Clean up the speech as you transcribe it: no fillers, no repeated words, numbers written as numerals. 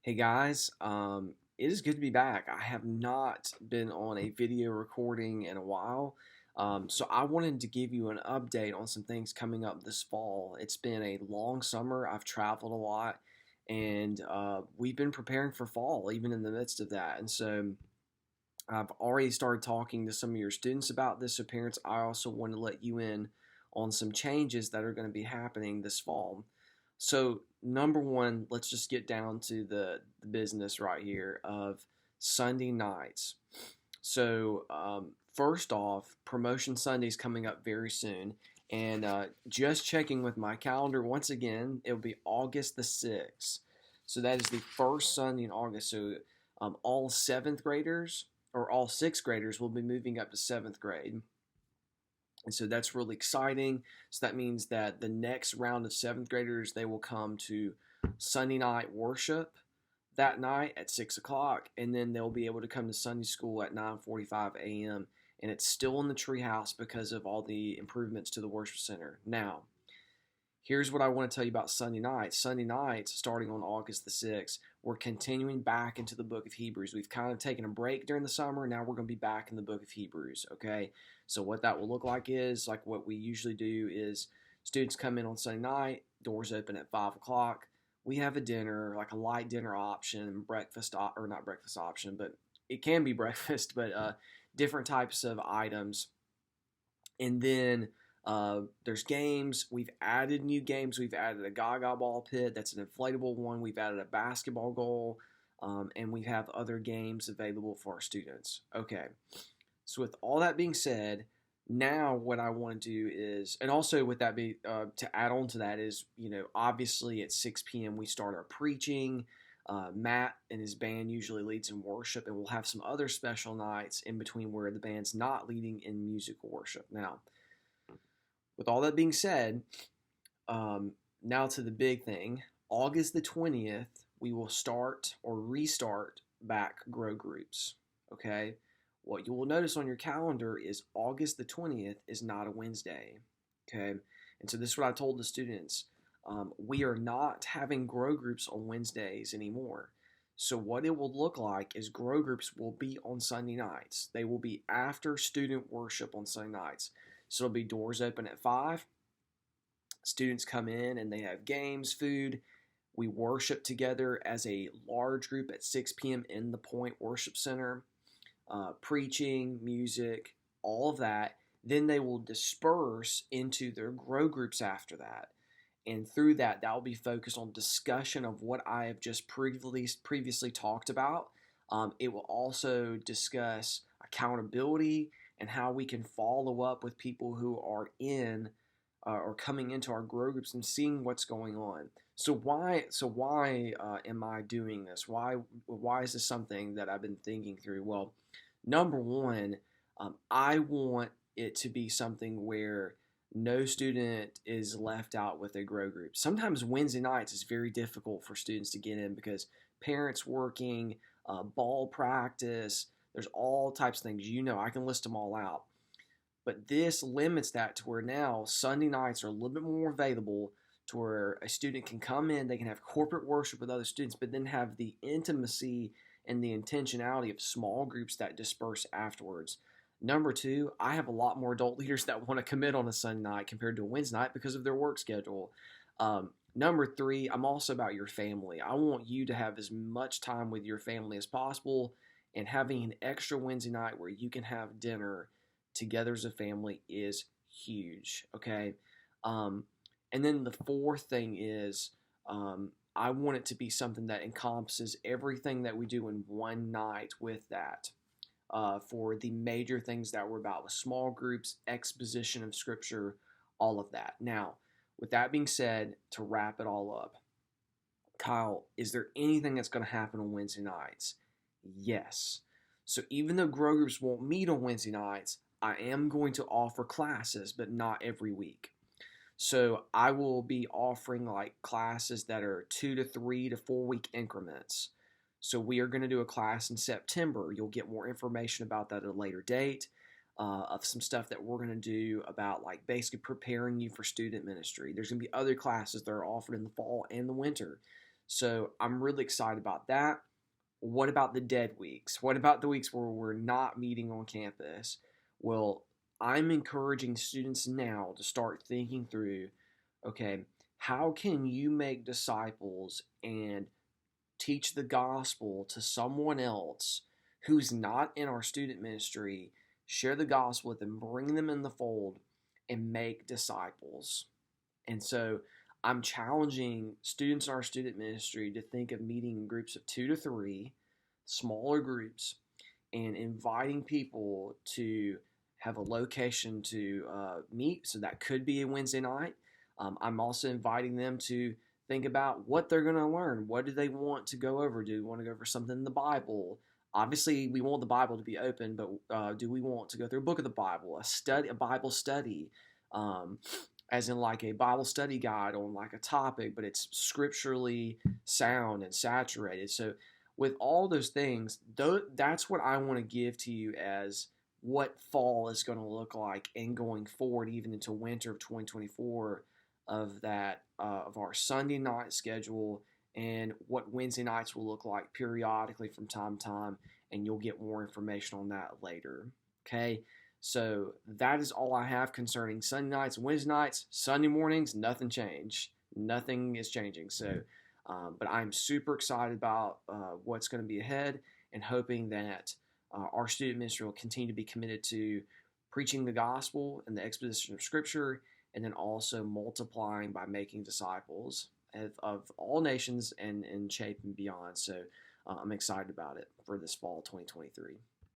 Hey guys, it is good to be back. I have not been on a video recording in a while, so I wanted to give you an update on some things coming up this fall. It's been a long summer. I've traveled a lot, and we've been preparing for fall, even in the midst of that. And so I've already started talking to some of your students about this. So, parents, I also want to let you in on some changes that are going to be happening this fall. So, number one, let's just get down to the business right here of Sunday nights. So, first off, Promotion Sunday is coming up very soon. And just checking with my calendar once again, it'll be August the 6th. So, that is the first Sunday in August. So, all seventh graders or all sixth graders will be moving up to seventh grade. And so that's really exciting. So that means that the next round of seventh graders, they will come to Sunday night worship that night at 6 o'clock, and then they'll be able to come to Sunday school at 9:45 a.m. And it's still in the treehouse because of all the improvements to the worship center. Now, here's what I want to tell you about Sunday nights. Sunday nights, starting on August the 6th, we're continuing back into the book of Hebrews. We've kind of taken a break during the summer. Now we're going to be back in the book of Hebrews, okay? So what that will look like is, like what we usually do is students come in on Sunday night, doors open at 5 o'clock. We have a dinner, like a light dinner option, breakfast, or not breakfast option, but it can be breakfast, but different types of items. And then there's games. We've added new games. We've added a Gaga ball pit. That's an inflatable one. We've added a basketball goal. And we have other games available for our students. Okay. So with all that being said, now what I want to do is, and also with that be to add on to that is, obviously at 6 p.m. we start our preaching. Matt and his band usually leads in worship, and we'll have some other special nights in between where the band's not leading in musical worship. Now, with all that being said, now to the big thing. August the 20th, we will start or restart back grow groups. Okay? What you will notice on your calendar is August the 20th is not a Wednesday. Okay? And so this is what I told the students. We are not having grow groups on Wednesdays anymore. So what it will look like is grow groups will be on Sunday nights. They will be after student worship on Sunday nights. So it'll be doors open at 5. Students come in and they have games, food. We worship together as a large group at 6 p.m. in the Point Worship Center. Preaching, music, all of that. Then they will disperse into their grow groups after that. And through that, that will be focused on discussion of what I have just previously talked about. It will also discuss accountability and how we can follow up with people who are in or coming into our grow groups and seeing what's going on. So why am I doing this? Why is this something that I've been thinking through? Well, number one, I want it to be something where no student is left out with a grow group. Sometimes Wednesday nights is very difficult for students to get in because parents working, ball practice, there's all types of things. I can list them all out. But this limits that to where now Sunday nights are a little bit more available to where a student can come in, they can have corporate worship with other students, but then have the intimacy and the intentionality of small groups that disperse afterwards. Number two, I have a lot more adult leaders that want to commit on a Sunday night compared to a Wednesday night because of their work schedule. Number three, I'm also about your family. I want you to have as much time with your family as possible, and having an extra Wednesday night where you can have dinner together as a family is huge. Okay. And then the fourth thing is I want it to be something that encompasses everything that we do in one night with that. For the major things that we're about with small groups, exposition of scripture, all of that. Now, with that being said, to wrap it all up, Kyle, is there anything that's going to happen on Wednesday nights? Yes. So even though grow groups won't meet on Wednesday nights, I am going to offer classes, but not every week. So I will be offering like classes that are 2 to 3 to 4 week increments. So we are going to do a class in September. You'll get more information about that at a later date. Of some stuff that we're going to do about like basically preparing you for student ministry. There's going to be other classes that are offered in the fall and the winter. So I'm really excited about that. What about the dead weeks? What about the weeks where we're not meeting on campus? Well, I'm encouraging students now to start thinking through, okay, how can you make disciples and teach the gospel to someone else who's not in our student ministry, share the gospel with them, bring them in the fold, and make disciples. And so I'm challenging students in our student ministry to think of meeting in groups of 2 to 3, smaller groups, and inviting people to have a location to meet. So that could be a Wednesday night. I'm also inviting them to think about what they're going to learn. What do they want to go over? Do we want to go over something in the Bible? Obviously, we want the Bible to be open, but do we want to go through a book of the Bible, a Bible study, um, as in like a Bible study guide on like a topic, but it's scripturally sound and saturated. So, with all those things, that's what I want to give to you as what fall is going to look like and going forward, even into winter of 2024, of that of our Sunday night schedule and what Wednesday nights will look like periodically from time to time, and you'll get more information on that later. Okay, so that is all I have concerning Sunday nights and Wednesday nights. Sunday mornings, nothing changed. Nothing is changing. So, but I'm super excited about what's going to be ahead and hoping that our student ministry will continue to be committed to preaching the gospel and the exposition of Scripture, and then also multiplying by making disciples of all nations and in shape and beyond. So I'm excited about it for this fall 2023.